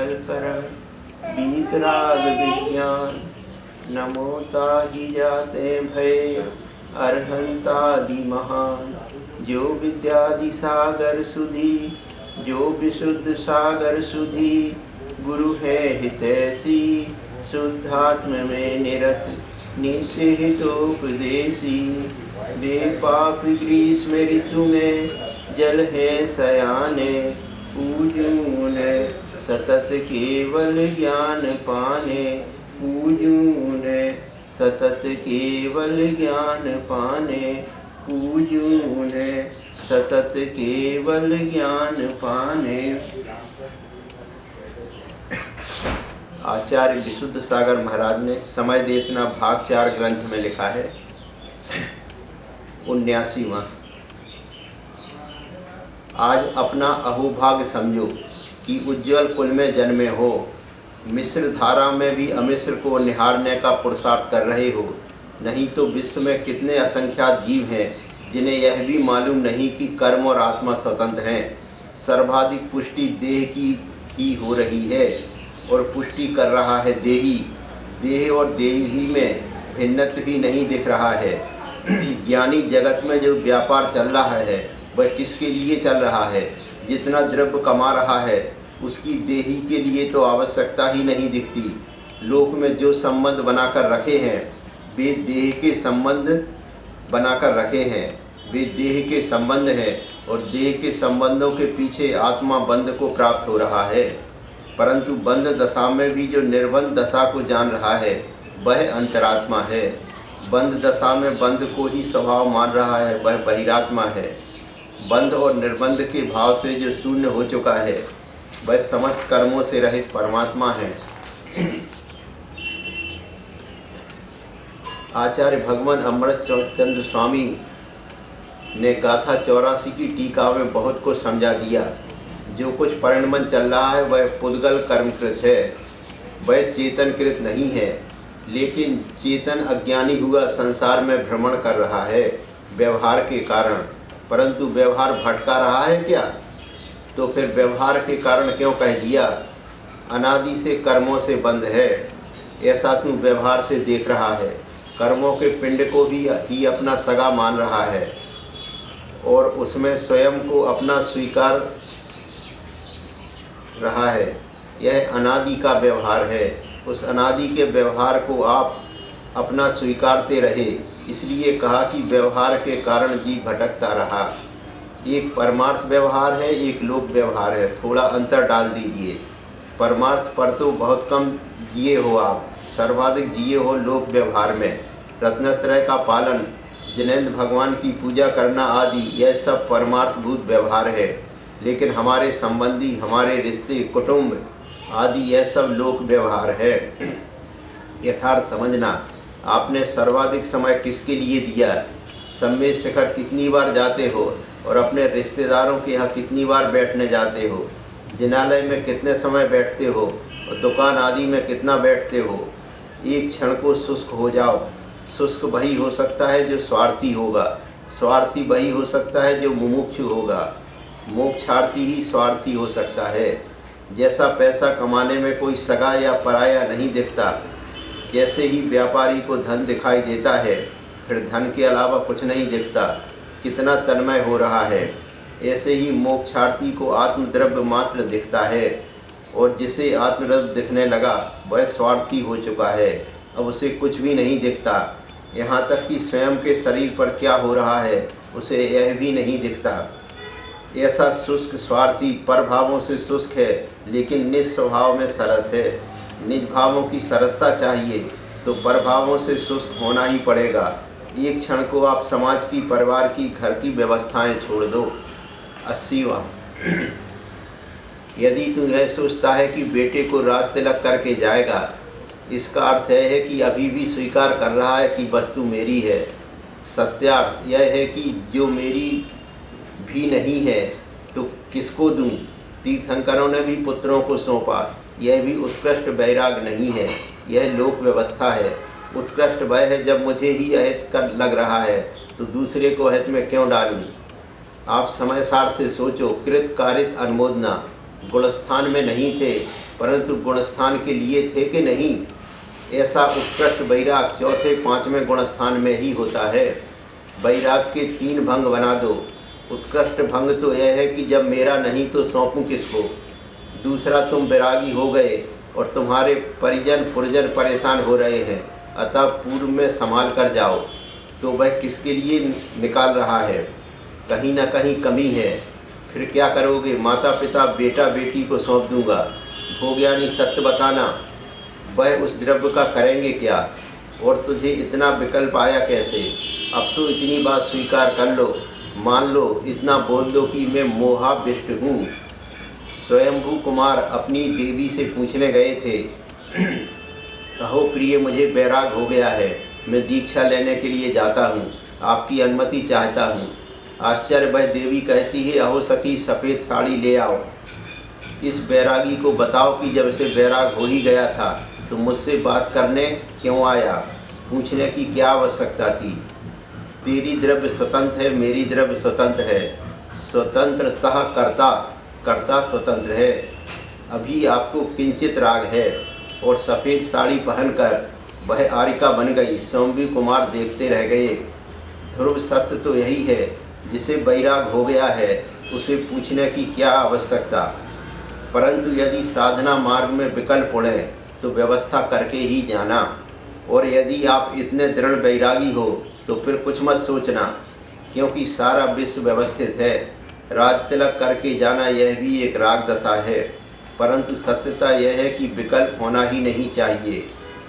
अंतःकरण वीतराग विज्ञान। नमो ताहि जाते भय अरहंतादि महान। जो विद्यादि सागर सुधी जो विशुद्ध सागर सुधी। गुरु है हितैषी शुद्धात्म में निरत नित्य हितोपदेशी। वे पाप ग्रीष्म ऋतु में जल है सयाने। पूजून सतत केवल ज्ञान पाने। पूजून सतत केवल ज्ञान पाने। पूजून सतत केवल ज्ञान पाने। आचार्य विशुद्ध सागर महाराज ने समय देशना भाग 4 ग्रंथ में लिखा है 79वां। आज अपना अहोभाग्य समझो कि उज्ज्वल कुल में जन्मे हो। मिश्र धारा में भी अमिश्र को निहारने का पुरुषार्थ कर रहे हो। नहीं तो विश्व में कितने असंख्यात जीव हैं जिन्हें यह भी मालूम नहीं कि कर्म और आत्मा स्वतंत्र हैं। सर्वाधिक पुष्टि देह की ही हो रही है और पुष्टि कर रहा है देही। देह और देही में भिन्नत्व ही नहीं दिख रहा है। ज्ञानी जगत में जो व्यापार चल रहा है वह किसके लिए चल रहा है? जितना द्रव्य कमा रहा है उसकी देही के लिए तो आवश्यकता ही नहीं दिखती। लोक में जो संबंध बनाकर रखे हैं वे देह के संबंध बनाकर रखे हैं। वे देह के संबंध हैं और देह के संबंधों के पीछे आत्मा बंध को प्राप्त हो रहा है। परंतु बंध दशा में भी जो निर्बंध दशा को जान रहा है वह अंतरात्मा है। बंध दशा में बंध को ही स्वभाव मान रहा है वह बहिरात्मा है। बंध और निर्बंध के भाव से जो शून्य हो चुका है वह समस्त कर्मों से रहित परमात्मा है। आचार्य भगवान अमृत चंद्र स्वामी ने गाथा 84 की टीका में बहुत कुछ समझा दिया। जो कुछ परिणमन चल रहा है वह पुद्गल कर्मकृत है, वह चेतनकृत नहीं है। लेकिन चेतन अज्ञानी हुआ संसार में भ्रमण कर रहा है व्यवहार के कारण। परंतु व्यवहार भटका रहा है क्या? तो फिर व्यवहार के कारण क्यों कह दिया? अनादि से कर्मों से बंध है ऐसा तू व्यवहार से देख रहा है। कर्मों के पिंड को भी ही अपना सगा मान रहा है और उसमें स्वयं को अपना स्वीकार रहा है। यह अनादि का व्यवहार है। उस अनादि के व्यवहार को आप अपना स्वीकारते रहे। इसलिए कहा कि व्यवहार के कारण जीव भटकता रहा। एक परमार्थ व्यवहार है, एक लोक व्यवहार है। थोड़ा अंतर डाल दीजिए। परमार्थ पर तो बहुत कम जिए हो आप, सर्वाधिक जिए हो लोक व्यवहार में। रत्नत्रय का पालन, जिनेंद्र भगवान की पूजा करना आदि यह सब परमार्थभूत व्यवहार है। लेकिन हमारे संबंधी, हमारे रिश्ते, कुटुंब आदि यह सब लोक व्यवहार है। यथार्थ समझना। आपने सर्वाधिक समय किसके लिए दिया? सम्मेद शिखर कितनी बार जाते हो और अपने रिश्तेदारों के यहाँ कितनी बार बैठने जाते हो? जिनालय में कितने समय बैठते हो और दुकान आदि में कितना बैठते हो? एक क्षण को शुष्क हो जाओ। शुष्क वही हो सकता है जो स्वार्थी होगा, स्वार्थी वही हो सकता है जो मुमुक्षु होगा, मोक्षार्थी ही स्वार्थी हो सकता है। जैसा पैसा कमाने में कोई सगा या पराया नहीं दिखता, जैसे ही व्यापारी को धन दिखाई देता है फिर धन के अलावा कुछ नहीं दिखता, कितना तन्मय हो रहा है, ऐसे ही मोक्षार्थी को आत्मद्रव्य मात्र दिखता है। और जिसे आत्मद्रव्य दिखने लगा वह स्वार्थी हो चुका है, अब उसे कुछ भी नहीं दिखता। यहाँ तक कि स्वयं के शरीर पर क्या हो रहा है उसे यह भी नहीं दिखता। ऐसा शुष्क स्वार्थी परभावों से शुष्क है लेकिन निज स्वभाव में सरस है। निज भावों की सरसता चाहिए तो परभावों से शुष्क होना ही पड़ेगा। एक क्षण को आप समाज की, परिवार की, घर की व्यवस्थाएं छोड़ दो। 80वां। यदि तू यह सोचता है कि बेटे को राज तिलक करके जाएगा, इसका अर्थ यह है कि अभी भी स्वीकार कर रहा है कि वस्तु मेरी है। सत्यार्थ यह है कि जो मेरी भी नहीं है तो किसको दूं? तीर्थंकरों ने भी पुत्रों को सौंपा। यह भी उत्कृष्ट वैराग नहीं है, यह लोक व्यवस्था है। उत्कृष्ट वह है जब मुझे ही अहित कर लग रहा है तो दूसरे को अहित में क्यों डालूं? आप समय सार से सोचो। कृत कारित अनुमोदना गुणस्थान में नहीं थे परंतु गुणस्थान के लिए थे कि नहीं। ऐसा उत्कृष्ट वैराग चौथे पांचवें गुणस्थान में ही होता है। वैराग के 3 भंग बना दो। उत्कृष्ट भंग तो यह है कि जब मेरा नहीं तो सौंपूं किसको। दूसरा, तुम वैरागी हो गए और तुम्हारे परिजन पुरजन परेशान हो रहे हैं, अतः पूर्व में संभाल कर जाओ। तो वह किसके लिए निकाल रहा है? कहीं ना कहीं कमी है। फिर क्या करोगे? माता पिता बेटा बेटी को सौंप दूंगा। भोगयानी सत्य बताना, वह उस द्रव्य का करेंगे क्या? और तुझे इतना विकल्प आया कैसे? अब तो इतनी बात स्वीकार कर लो, मान लो, इतना बोल दो कि मैं मोहाविष्ट हूँ। स्वयंभू कुमार अपनी देवी से पूछने गए थे, अहो प्रिय, मुझे वैराग हो गया है, मैं दीक्षा लेने के लिए जाता हूँ, आपकी अनुमति चाहता हूँ। आश्चर्य, वह देवी कहती है, अहो सखी, सफ़ेद साड़ी ले आओ। इस बैरागी को बताओ कि जब इसे वैराग हो ही गया था तो मुझसे बात करने क्यों आया? पूछने की क्या आवश्यकता थी? तेरी द्रव्य स्वतंत्र है, मेरी द्रव्य स्वतंत्र है। स्वतंत्रतः कर्ता स्वतंत्र है। अभी आपको किंचित राग है और सफ़ेद साड़ी पहनकर वह आरिका बन गई। स्वयंभू कुमार देखते रह गए। ध्रुव सत्य तो यही है, जिसे वैराग हो गया है उसे पूछने की क्या आवश्यकता। परंतु यदि साधना मार्ग में विकल्प उड़े तो व्यवस्था करके ही जाना। और यदि आप इतने दृढ़ वैरागी हो तो फिर कुछ मत सोचना, क्योंकि सारा विश्व व्यवस्थित है। राज तिलक करके जाना यह भी एक राग दशा है। परंतु सत्यता यह है कि विकल्प होना ही नहीं चाहिए।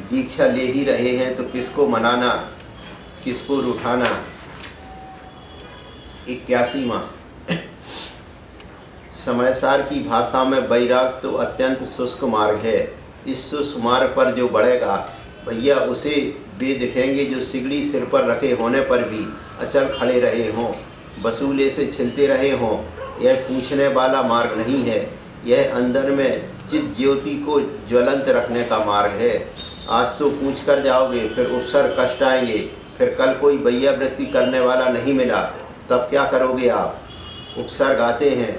दीक्षा ले ही रहे हैं तो किसको मनाना, किसको रुठाना। 81वां, समयसार की भाषा में वैराग तो अत्यंत शुष्क मार्ग है। इस शुष्क मार्ग पर जो बढ़ेगा भैया, उसे वे दिखेंगे जो सिगड़ी सिर पर रखे होने पर भी अचल खड़े रहे हों, वसूले से छिलते रहे हों। यह पूछने वाला मार्ग नहीं है, यह अंदर में चित ज्योति को ज्वलंत रखने का मार्ग है। आज तो पूछ कर जाओगे, फिर उपसर कष्ट आएंगे, फिर कल कोई भैया वृत्ति करने वाला नहीं मिला, तब क्या करोगे आप? उपसर्ग आते हैं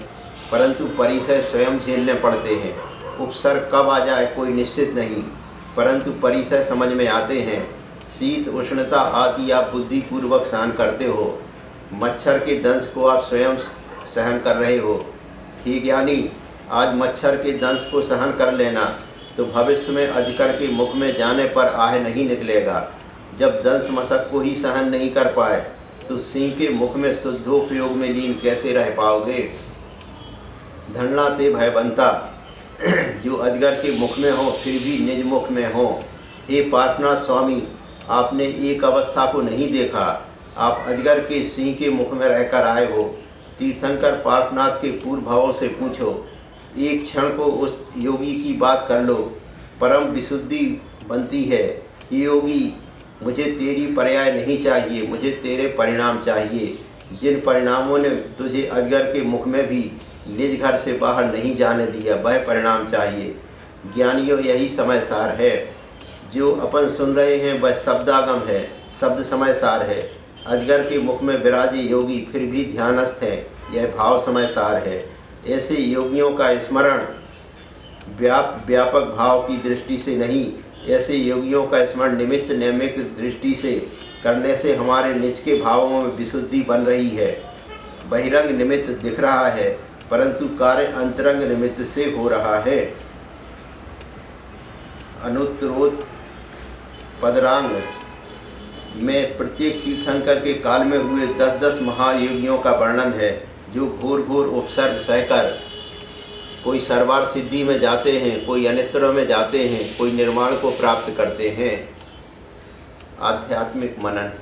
परंतु परिसर स्वयं झेलने पड़ते हैं। उपसर्ग कब आ जाए कोई निश्चित नहीं, परंतु परिसर समझ में आते हैं। शीत उष्णता आदि आप बुद्धिपूर्वक सहन करते हो। मच्छर के दंश को आप स्वयं सहन कर रहे हो। हे ज्ञानी, आज मच्छर के दंश को सहन कर लेना तो भविष्य में अजगर के मुख में जाने पर आह नहीं निकलेगा। जब दंश मशक को ही सहन नहीं कर पाए तो सिंह के मुख में शुद्धोपयोग में लीन कैसे रह पाओगे? धरना ते भयबंता, जो अजगर के मुख में हो फिर भी निज मुख में हो। हे पार्श्वनाथ स्वामी, आपने एक अवस्था को नहीं देखा, आप अजगर के सिंह के मुख में रहकर आए हो। तीर्थंकर पार्श्वनाथ के पूर्व भावों से पूछो, एक क्षण को उस योगी की बात कर लो, परम विशुद्धि बनती है। हे योगी, मुझे तेरी पर्याय नहीं चाहिए, मुझे तेरे परिणाम चाहिए। जिन परिणामों ने तुझे अजगर के मुख में भी निज घर से बाहर नहीं जाने दिया, वह परिणाम चाहिए। ज्ञानियों, यही समय सार है। जो अपन सुन रहे हैं वह शब्दागम है, शब्द समय सार है। अजगर के मुख में विराजे योगी फिर भी ध्यानस्थ हैं, यह भाव समय सार है। ऐसे योगियों का स्मरण व्यापक भाव की दृष्टि से नहीं, ऐसे योगियों का स्मरण निमित्त नैमिक दृष्टि से करने से हमारे निज के भावों में विशुद्धि बन रही है। बहिरंग निमित्त दिख रहा है परंतु कार्य अंतरंग निमित्त से हो रहा है। अनुत्तरोत पदरांग में प्रत्येक तीर्थंकर के काल में हुए 10-10 महायोगियों का वर्णन है, जो घोर घोर उपसर्ग सहकर कोई सर्वार्थ सिद्धि में जाते हैं, कोई अनित्रों में जाते हैं, कोई निर्माण को प्राप्त करते हैं। आध्यात्मिक मनन।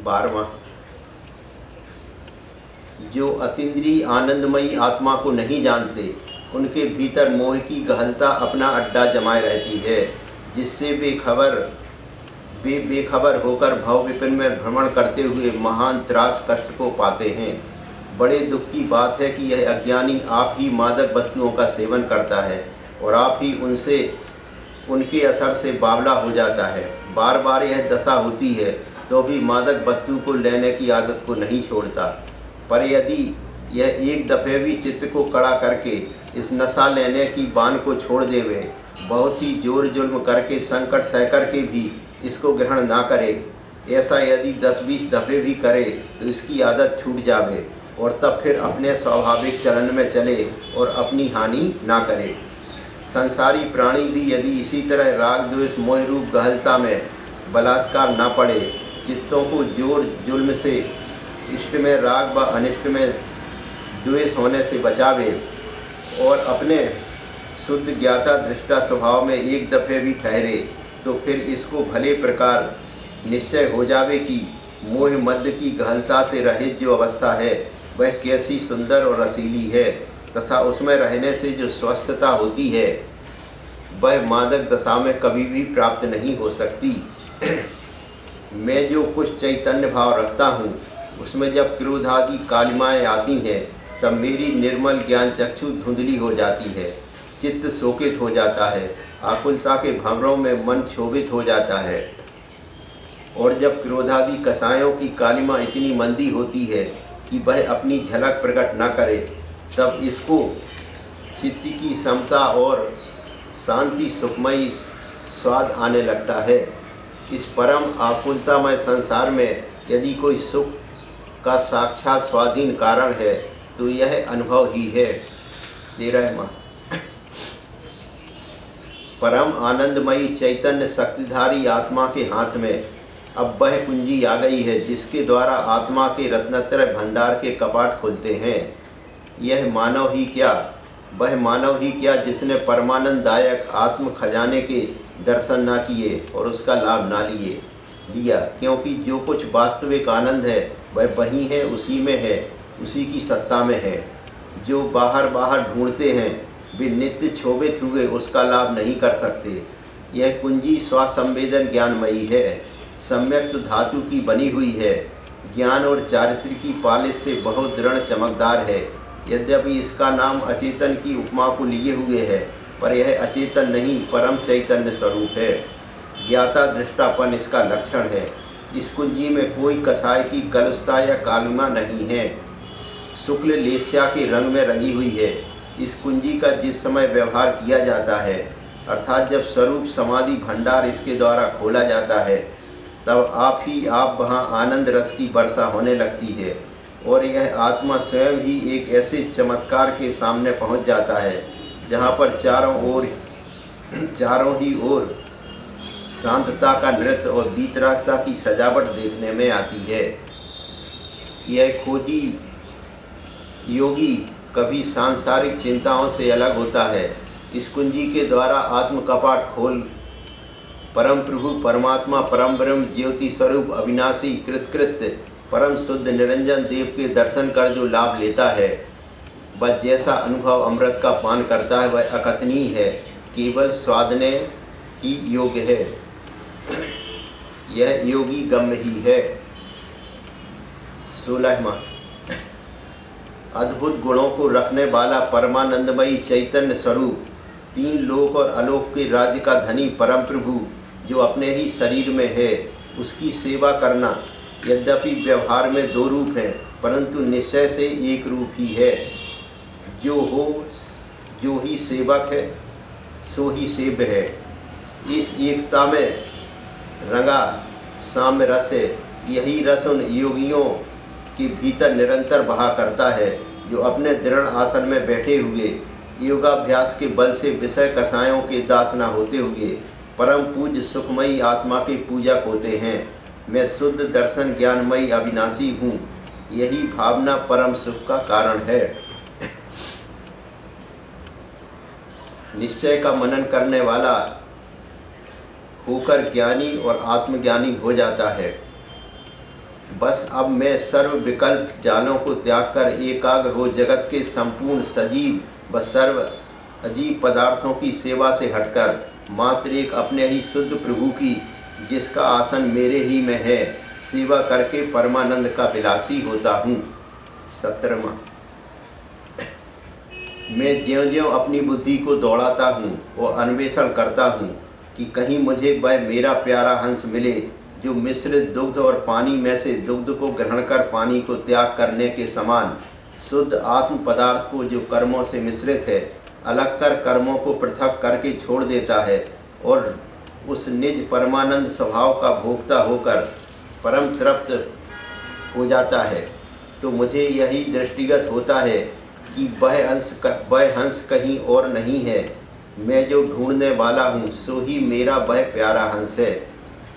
बारहवां, जो अतीन्द्रिय आनंदमयी आत्मा को नहीं जानते, उनके भीतर मोह की गहलता अपना अड्डा जमाए रहती है, जिससे बेखबर होकर भाव विपिन में भ्रमण करते हुए महान त्रास कष्ट को पाते हैं। बड़े दुख की बात है कि यह अज्ञानी आप ही मादक वस्तुओं का सेवन करता है और आप ही उनके असर से बावला हो जाता है। बार बार यह दशा होती है तो भी मादक वस्तु को लेने की आदत को नहीं छोड़ता। पर यदि यह एक दफ़े भी चित्त को कड़ा करके इस नशा लेने की बान को छोड़ देवे, बहुत ही जोर जुल्म करके संकट सह कर के भी इसको ग्रहण ना करे, ऐसा यदि 10-20 दफ़े भी करे तो इसकी आदत छूट जावे और तब फिर अपने स्वाभाविक चलन में चले और अपनी हानि ना करे। संसारी प्राणी भी यदि इसी तरह राग द्वेष मोह रूप गहलता में बलात्कार ना पड़े, चित्तों को जोर जुल्म से इष्ट में राग व अनिष्ट में द्वेष होने से बचावे और अपने शुद्ध ज्ञाता दृष्टा स्वभाव में एक दफ़े भी ठहरे, तो फिर इसको भले प्रकार निश्चय हो जावे कि मोह मद की गहलता से रहित जो अवस्था है वह कैसी सुंदर और रसीली है, तथा उसमें रहने से जो स्वस्थता होती है वह मादक दशा में कभी भी प्राप्त नहीं हो सकती। मैं जो कुछ चैतन्य भाव रखता हूँ उसमें जब क्रोध आदि कालिमाएँ आती हैं तब मेरी निर्मल ज्ञान चक्षु धुंधली हो जाती है, चित्त शोकित हो जाता है, आकुलता के भंवरों में मन क्षोभित हो जाता है। और जब क्रोधादि कसायों की कालिमा इतनी मंदी होती है कि वह अपनी झलक प्रकट न करे, तब इसको चित्त की समता और शांति सुखमयी स्वाद आने लगता है। इस परम आकुलतामय संसार में यदि कोई सुख का साक्षात स्वाधीन कारण है तो यह अनुभव ही है। 13वां परम आनंदमयी चैतन्य शक्तिधारी आत्मा के हाथ में अब वह कुंजी आ गई है जिसके द्वारा आत्मा के रत्नत्रय भंडार के कपाट खुलते हैं। यह मानव ही क्या, वह मानव ही क्या जिसने परमानंददायक आत्म खजाने के दर्शन ना किए और उसका लाभ ना लिया, क्योंकि जो कुछ वास्तविक आनंद है वह वहीं है, उसी में है, उसी की सत्ता में है। जो बाहर ढूंढते हैं वे नित्य क्षोभित हुए उसका लाभ नहीं कर सकते। यह कुंजी स्वासंवेदन ज्ञानमयी है, सम्यक्त धातु की बनी हुई है, ज्ञान और चारित्र की पालिश से बहुत दृढ़ चमकदार है। यद्यपि इसका नाम अचेतन की उपमा को लिए हुए है, पर यह अचेतन नहीं परम चैतन्य स्वरूप है। ज्ञाता दृष्टापन इसका लक्षण है। इस कुंजी में कोई कसाय की कलुषता या कालिमा नहीं है, शुक्ल लेस्या के रंग में रंगी हुई है। इस कुंजी का जिस समय व्यवहार किया जाता है, अर्थात जब स्वरूप समाधि भंडार इसके द्वारा खोला जाता है, तब आप वहाँ आनंद रस की वर्षा होने लगती है और यह आत्मा स्वयं ही एक ऐसे चमत्कार के सामने पहुँच जाता है जहाँ पर चारों ही ओर शांतता का नृत्य और वीतरागता की सजावट देखने में आती है। यह खोजी योगी कभी सांसारिक चिंताओं से अलग होता है। इस कुंजी के द्वारा आत्म कपाट खोल परम प्रभु परमात्मा परम ब्रह्म ज्योति स्वरूप अविनाशी कृतकृत्य परम शुद्ध निरंजन देव के दर्शन कर जो लाभ लेता है, वह जैसा अनुभव अमृत का पान करता है वह अकथनीय है, केवल स्वादने ही योग्य है। यह योगी गम्य ही है। 16वां अद्भुत गुणों को रखने वाला परमानंदमयी चैतन्य स्वरूप, तीन लोक और आलोक के राज्य का धनी परम प्रभु जो अपने ही शरीर में है, उसकी सेवा करना यद्यपि व्यवहार में दो रूप हैं परंतु निश्चय से एक रूप ही है। जो ही सेवक है सो ही सेव्य है। इस एकता में रंगा साम्य रस है। यही रस उन योगियों के भीतर निरंतर बहा करता है जो अपने दृढ़ आसन में बैठे हुए योगाभ्यास के बल से विषय कसायों के दास न होते हुए परम पूज्य सुखमयी आत्मा के पूजक होते हैं। मैं शुद्ध दर्शन ज्ञानमयी अविनाशी हूँ, यही भावना परम सुख का कारण है। निश्चय का मनन करने वाला होकर ज्ञानी और आत्मज्ञानी हो जाता है। बस अब मैं सर्व विकल्प जालों को त्याग कर एकाग्र हो जगत के संपूर्ण सजीव व सर्व अजीब पदार्थों की सेवा से हटकर मात्र एक अपने ही शुद्ध प्रभु की, जिसका आसन मेरे ही में है, सेवा करके परमानंद का विलासी होता हूँ। 17वां मैं ज्यों-ज्यों अपनी बुद्धि को दौड़ाता हूँ और अन्वेषण करता हूँ कि कहीं मुझे वह मेरा प्यारा हंस मिले जो मिश्रित दुग्ध और पानी में से दुग्ध को ग्रहण कर पानी को त्याग करने के समान शुद्ध आत्म पदार्थ को जो कर्मों से मिश्रित है अलग कर कर्मों को पृथक करके छोड़ देता है और उस निज परमानंद स्वभाव का भोक्ता होकर परम तृप्त हो जाता है, तो मुझे यही दृष्टिगत होता है कि वह हंस कहीं और नहीं है। मैं जो ढूंढने वाला हूँ सो ही मेरा वह प्यारा हंस है।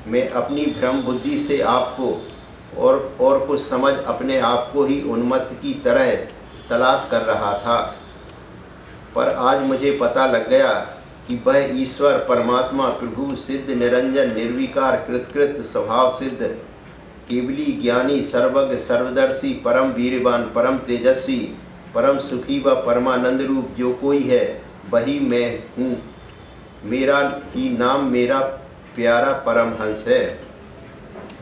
मैं अपनी भ्रम बुद्धि से आपको और कुछ समझ अपने आप को ही उन्मत्त की तरह तलाश कर रहा था, पर आज मुझे पता लग गया कि वह ईश्वर परमात्मा प्रभु सिद्ध निरंजन निर्विकार कृतकृत स्वभाव सिद्ध केवली ज्ञानी सर्वज्ञ सर्वदर्शी परम वीरवान परम तेजस्वी परम सुखी व परमानंद रूप जो कोई है वही मैं हूँ। मेरा ही नाम मेरा प्यारा परमहंस है।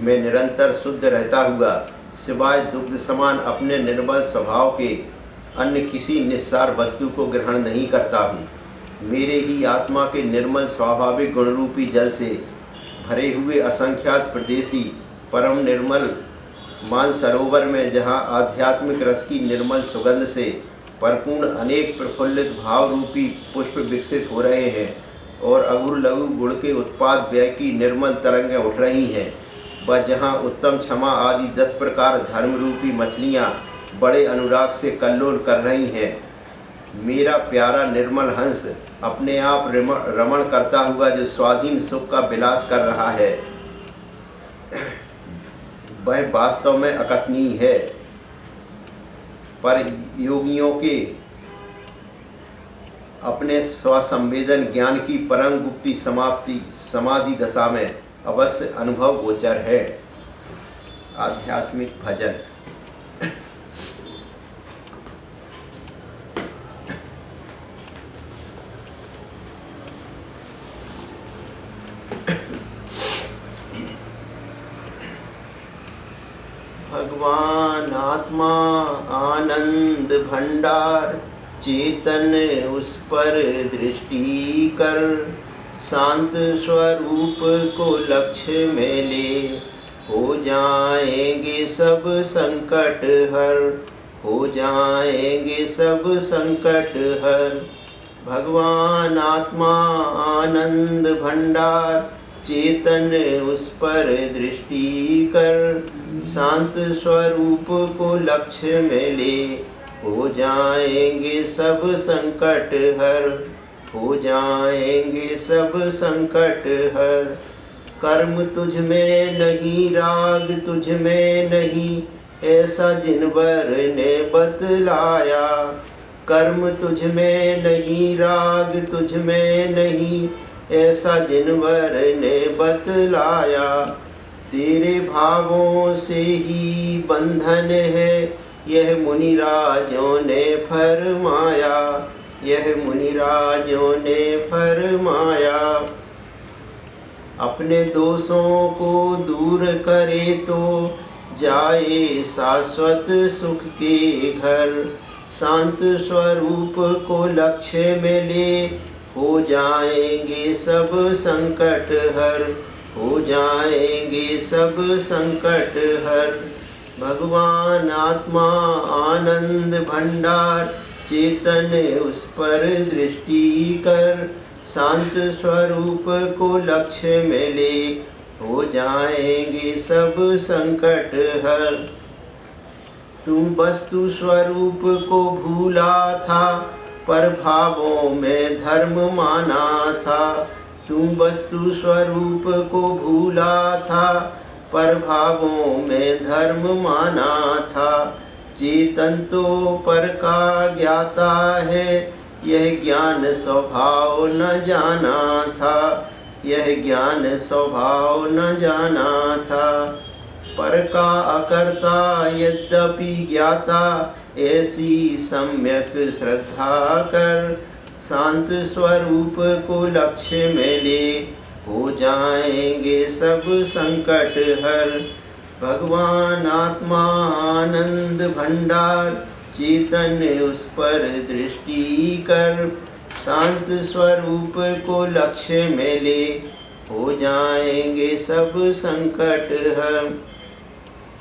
मैं निरंतर शुद्ध रहता हुआ सिवाय दुग्ध समान अपने निर्मल स्वभाव के अन्य किसी निस्सार वस्तु को ग्रहण नहीं करता हूँ। मेरे ही आत्मा के निर्मल स्वाभाविक गुणरूपी जल से भरे हुए असंख्यात प्रदेशी परम निर्मल मान सरोवर में जहाँ आध्यात्मिक रस की निर्मल सुगंध से परिपूर्ण अनेक प्रफुल्लित भाव रूपी पुष्प विकसित हो रहे हैं और अगुर लघु गुण के उत्पाद व्यय की निर्मल तरंगें उठ रही हैं, व जहाँ उत्तम क्षमा आदि 10 प्रकार धर्म रूपी मछलियाँ बड़े अनुराग से कल्लोल कर रही हैं, मेरा प्यारा निर्मल हंस अपने आप रमण करता हुआ जो स्वाधीन सुख का विलास कर रहा है वह वास्तव में अकथनीय है। पर योगियों के अपने स्वसंवेदन ज्ञान की परम गुप्ती समाप्ति समाधि दशा में अवश्य अनुभव गोचर है। आध्यात्मिक भजन। भगवान आत्मा आनंद भंडार चेतन उस पर दृष्टि कर, शांत स्वरूप को लक्ष्य में ले, हो जाएंगे सब संकट हर, हो जाएंगे सब संकट हर। भगवान आत्मा आनंद भंडार चेतन उस पर दृष्टि कर, शांत स्वरूप को लक्ष्य में ले, हो जाएंगे सब संकट हर, हो जाएंगे सब संकट हर। कर्म तुझ में नहीं राग तुझ में नहीं, ऐसा जिनवर ने बतलाया। कर्म तुझ में नहीं राग तुझ में नहीं, ऐसा जिनवर ने बतलाया। तेरे भावों से ही बंधन है, यह मुनिराजों ने फरमाया, यह मुनिराजों ने फरमाया। अपने दोषों को दूर करे तो जाए शाश्वत सुख के घर, शांत स्वरूप को लक्ष्य में ले, हो जाएंगे सब संकट हर, हो जाएंगे सब संकट हर। भगवान आत्मा आनंद भंडार चेतन उस पर दृष्टि कर, शांत स्वरूप को लक्ष्य में ले, हो जाएंगे सब संकट हर। तू वस्तु स्वरूप को भूला था, पर भावों में धर्म माना था। तू वस्तु स्वरूप को भूला था, पर भावों में धर्म माना था। चेतन तो पर का ज्ञाता है, यह ज्ञान स्वभाव न जाना था, यह ज्ञान स्वभाव न जाना था। पर का अकर्ता यद्यपि ज्ञाता, ऐसी सम्यक श्रद्धा कर, शांत स्वरूप को लक्ष्य में ले, हो जाएंगे सब संकट हर। भगवान आत्मा आनंद भंडार चेतन उस पर दृष्टि कर, शांत स्वरूप को लक्ष्य में ले, हो जाएंगे सब संकट हम।